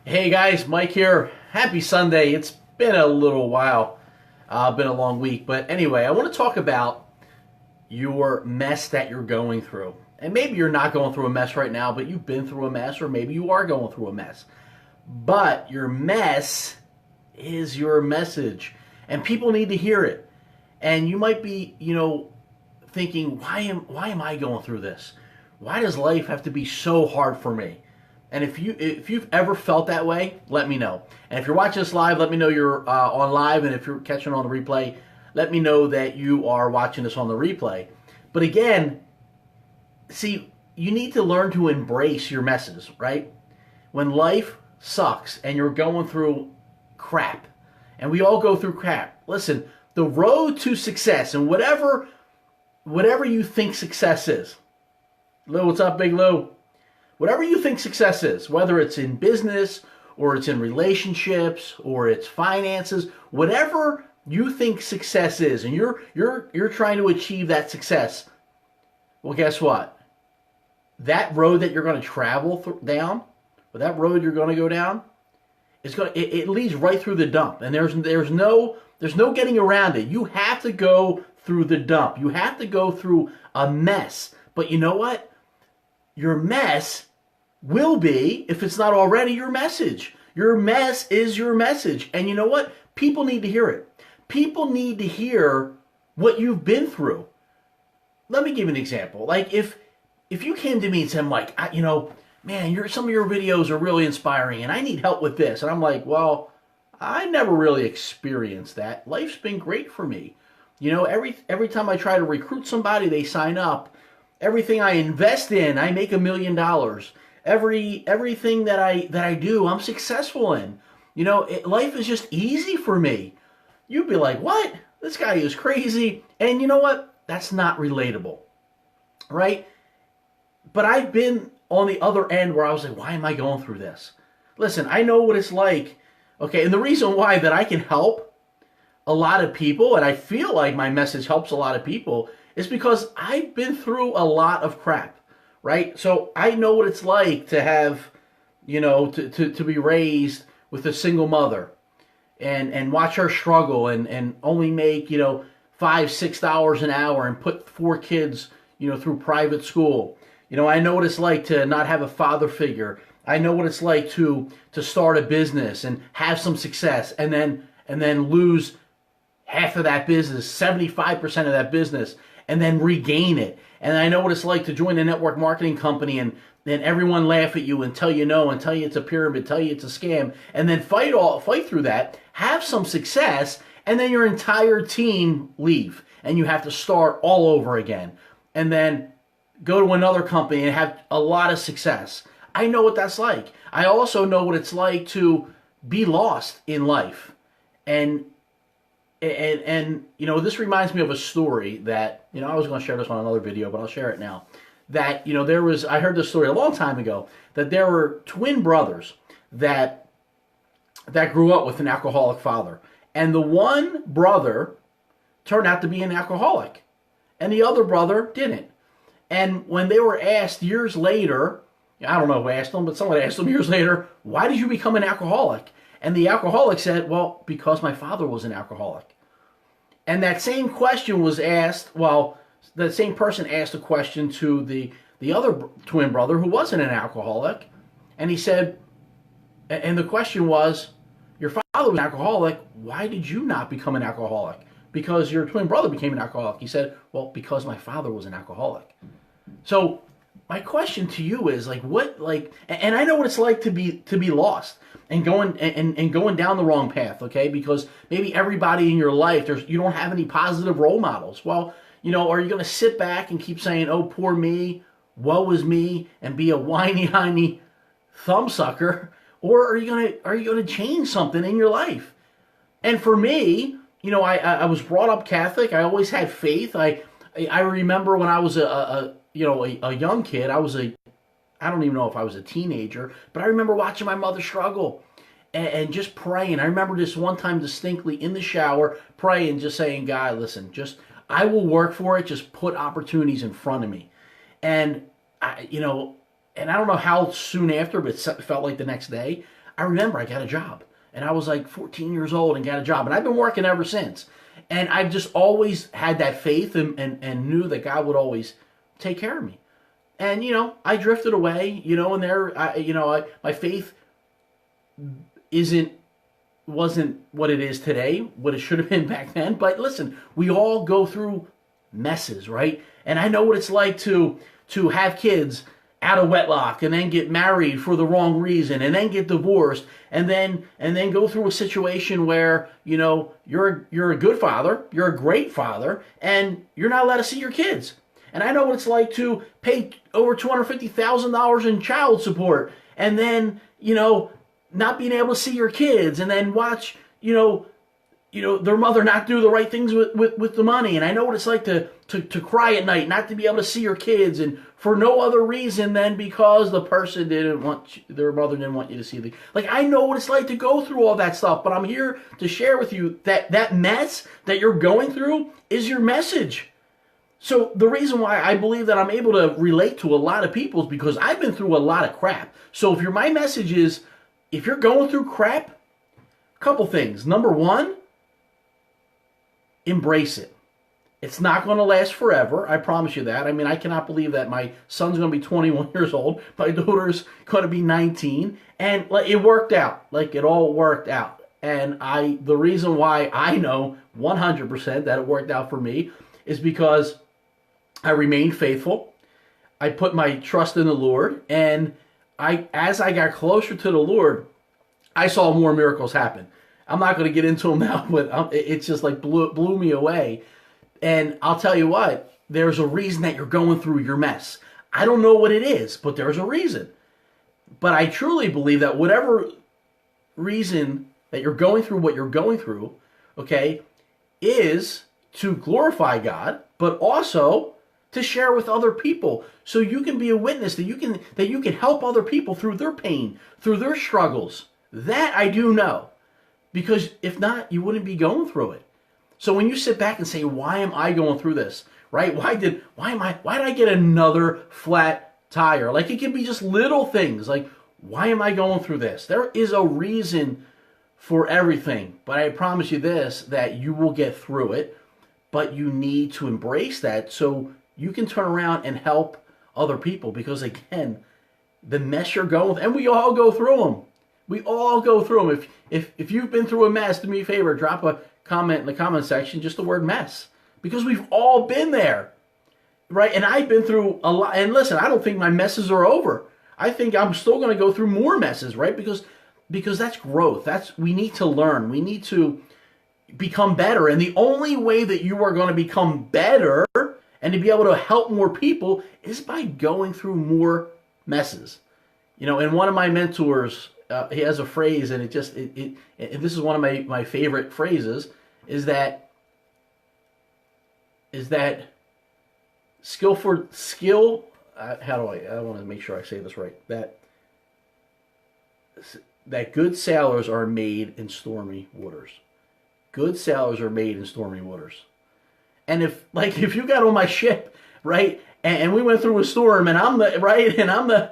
Hey guys, Mike here. Happy Sunday. It's been a little while, been a long week, but anyway, I want to talk about your mess that you're going through. And maybe you're not going through a mess right now, but you've been through a mess, or maybe you are going through a mess. But your mess is your message, and people need to hear it. And you might be, thinking, why am I going through this? Why does life have to be so hard for me? And if you've ever felt that way, let me know. And if you're watching this live, let me know you're on live. And if you're catching on the replay, let me know that you are watching this on the replay. But again, see, you need to learn to embrace your messes, right? When life sucks and you're going through crap, and we all go through crap. Listen, the road to success, and whatever you think success is. Lou, what's up, Big Lou? Whatever you think success is, whether it's in business or it's in relationships or it's finances, whatever you think success is, and you're trying to achieve that success. Well, guess what? That road that you're going to travel down, or that road you're going to go down, it leads right through the dump, and there's no getting around it. You have to go through the dump. You have to go through a mess. But you know what? Your mess will be, if it's not already, your message. Your mess is your message. And you know what? People need to hear it. People need to hear what you've been through. Let me give you an example. Like if you came to me and said, Mike, man, some of your videos are really inspiring and I need help with this. And I'm like, well, I never really experienced that. Life's been great for me. Every time I try to recruit somebody, they sign up. Everything I invest in, I make $1 million. Everything that I do, I'm successful in. Life is just easy for me. You'd be like, what? This guy is crazy. And you know what? That's not relatable, right? But I've been on the other end where I was like, why am I going through this? Listen, I know what it's like. Okay, and the reason why that I can help a lot of people, and I feel like my message helps a lot of people, is because I've been through a lot of crap, right? So I know what it's like to have, to be raised with a single mother and watch her struggle and only make, $5-6 an hour and put 4 kids, through private school. I know what it's like to not have a father figure. I know what it's like to start a business and have some success and then lose half of that business, 75% of that business, and then regain it. And I know what it's like to join a network marketing company and then everyone laugh at you and tell you no and tell you it's a pyramid, tell you it's a scam, and then fight through that, have some success, and then your entire team leave and you have to start all over again. And then go to another company and have a lot of success. I know what that's like. I also know what it's like to be lost in life. And this reminds me of a story that, I was going to share this on another video, but I'll share it now. That, I heard this story a long time ago, that there were twin brothers that grew up with an alcoholic father. And the one brother turned out to be an alcoholic, and the other brother didn't. And when they were asked years later, I don't know who asked them, but someone asked them years later, why did you become an alcoholic? And the alcoholic said, well, because my father was an alcoholic. And that same question was asked, the same person asked a question to the other twin brother who wasn't an alcoholic. And he said, and the question was, your father was an alcoholic, why did you not become an alcoholic? Because your twin brother became an alcoholic. He said, well, because my father was an alcoholic. So my question to you is and I know what it's like to be lost and going down the wrong path, okay? Because maybe everybody in your life, you don't have any positive role models. Well, are you going to sit back and keep saying, oh, poor me, woe is me, and be a whiny thumbsucker, or are you going to change something in your life? And for me, I was brought up Catholic. I always had faith. I remember when I was a young kid. I don't even know if I was a teenager, but I remember watching my mother struggle and just praying. I remember this one time distinctly in the shower, praying, just saying, God, listen, I will work for it. Just put opportunities in front of me. And I don't know how soon after, but it felt like the next day, I remember I got a job. And I was like 14 years old and got a job. And I've been working ever since. And I've just always had that faith and knew that God would always take care of me. And, I drifted away, and my faith isn't wasn't what it is today, what it should have been back then. But listen, we all go through messes, right? And I know what it's like to have kids out of wedlock and then get married for the wrong reason and then get divorced and then go through a situation where, you're a good father, you're a great father, and you're not allowed to see your kids. And I know what it's like to pay over $250,000 in child support and then, not being able to see your kids and then watch, their mother not do the right things with the money. And I know what it's like to cry at night, not to be able to see your kids, and for no other reason than because the person their mother didn't want you to see the, I know what it's like to go through all that stuff, but I'm here to share with you that mess that you're going through is your message. So the reason why I believe that I'm able to relate to a lot of people is because I've been through a lot of crap. So my message is, if you're going through crap, a couple things. Number one, embrace it. It's not going to last forever. I promise you that. I mean, I cannot believe that my son's going to be 21 years old. My daughter's going to be 19. And it worked out. It all worked out. And the reason why I know 100% that it worked out for me is because I remained faithful. I put my trust in the Lord. And as I got closer to the Lord, I saw more miracles happen. I'm not going to get into them now, but it's just blew me away. And I'll tell you what, there's a reason that you're going through your mess. I don't know what it is, but there's a reason. But I truly believe that whatever reason that you're going through what you're going through, okay, is to glorify God, but also to share with other people, so you can be a witness, that you can help other people through their pain, through their struggles. That I do know, because if not, you wouldn't be going through it. So when you sit back and say, "Why am I going through this?" Right? Why did I get another flat tire? It can be just little things. Why am I going through this? There is a reason for everything, but I promise you this: that you will get through it. But you need to embrace that so you can turn around and help other people, because again, the mess you're going with, and we all go through them. We all go through them. If you've been through a mess, do me a favor, drop a comment in the comment section, just the word mess, because we've all been there, right? And I've been through a lot. And listen, I don't think my messes are over. I think I'm still going to go through more messes, right? Because that's growth. We need to learn. We need to become better. And the only way that you are going to become better and to be able to help more people is by going through more messes. And one of my mentors, he has a phrase, and this is one of my favorite phrases, is that skill. I want to make sure I say this right. That good sailors are made in stormy waters. Good sailors are made in stormy waters. And if you got on my ship, right, and we went through a storm, and I'm the right, and I'm the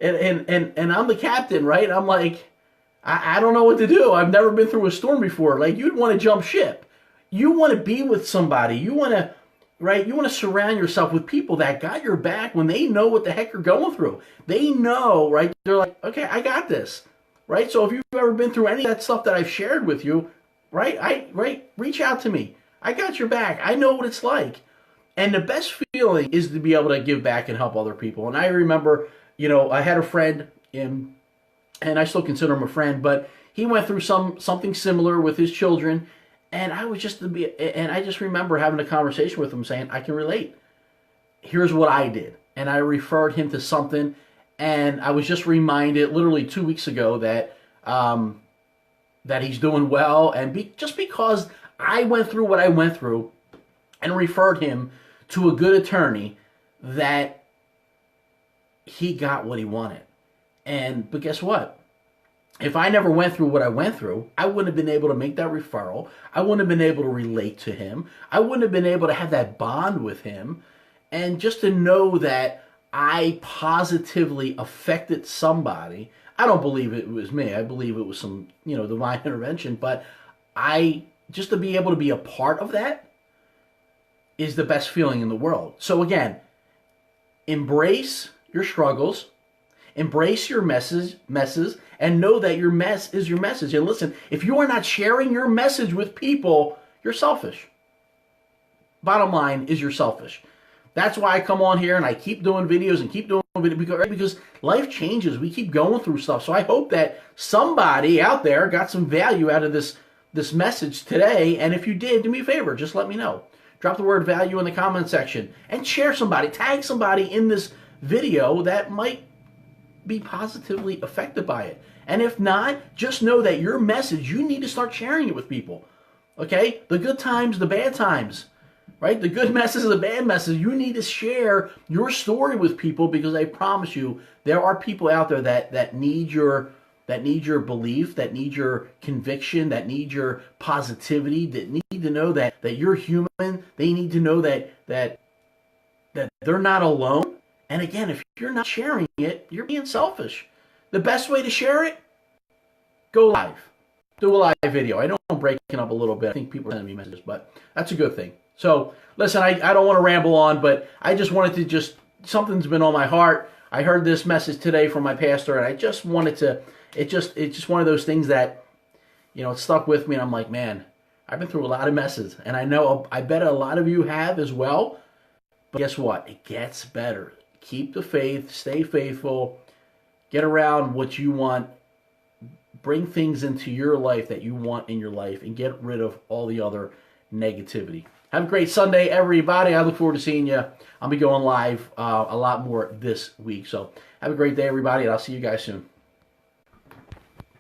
and I'm the captain, right? I'm I don't know what to do. I've never been through a storm before. You'd want to jump ship. You want to be with somebody. You want to, right? You want to surround yourself with people that got your back when they know what the heck you're going through. They know, right? They're okay, I got this, right? So if you've ever been through any of that stuff that I've shared with you, right, reach out to me. I got your back. I know what it's like. And the best feeling is to be able to give back and help other people. And I remember, I had a friend, and I still consider him a friend, but he went through something similar with his children. And I just remember having a conversation with him saying, I can relate. Here's what I did. And I referred him to something. And I was just reminded literally 2 weeks ago that he's doing well. And just because I went through what I went through and referred him to a good attorney, that he got what he wanted. But guess what? If I never went through what I went through, I wouldn't have been able to make that referral. I wouldn't have been able to relate to him. I wouldn't have been able to have that bond with him. And just to know that I positively affected somebody, I don't believe it was me. I believe it was some, divine intervention. But just to be able to be a part of that is the best feeling in the world. So again, embrace your struggles, embrace your messes, and know that your mess is your message. And listen, if you are not sharing your message with people, you're selfish. Bottom line is you're selfish. That's why I come on here and I keep doing videos and keep doing videos because life changes. We keep going through stuff. So I hope that somebody out there got some value out of this message today. And if you did, do me a favor, just let me know. Drop the word value in the comment section and share somebody, tag somebody in this video that might be positively affected by it. And if not, just know that your message, you need to start sharing it with people. Okay? The good times, the bad times. Right? The good message, the bad message. You need to share your story with people because I promise you, there are people out there that need your belief, that need your conviction, that need your positivity, that need to know that you're human. They need to know that they're not alone. And again, if you're not sharing it, you're being selfish. The best way to share it, go live. Do a live video. I know I'm breaking up a little bit. I think people are sending me messages, but that's a good thing. So, listen, I don't want to ramble on, but I just wanted to something's been on my heart. I heard this message today from my pastor, and I just wanted to, it's just one of those things that, it stuck with me, and I'm like, man, I've been through a lot of messes, and I bet a lot of you have as well, but guess what? It gets better. Keep the faith, stay faithful, get around what you want, bring things into your life that you want in your life, and get rid of all the other negativity. Have a great Sunday, everybody. I look forward to seeing you. I'll be going live a lot more this week. So have a great day, everybody, and I'll see you guys soon.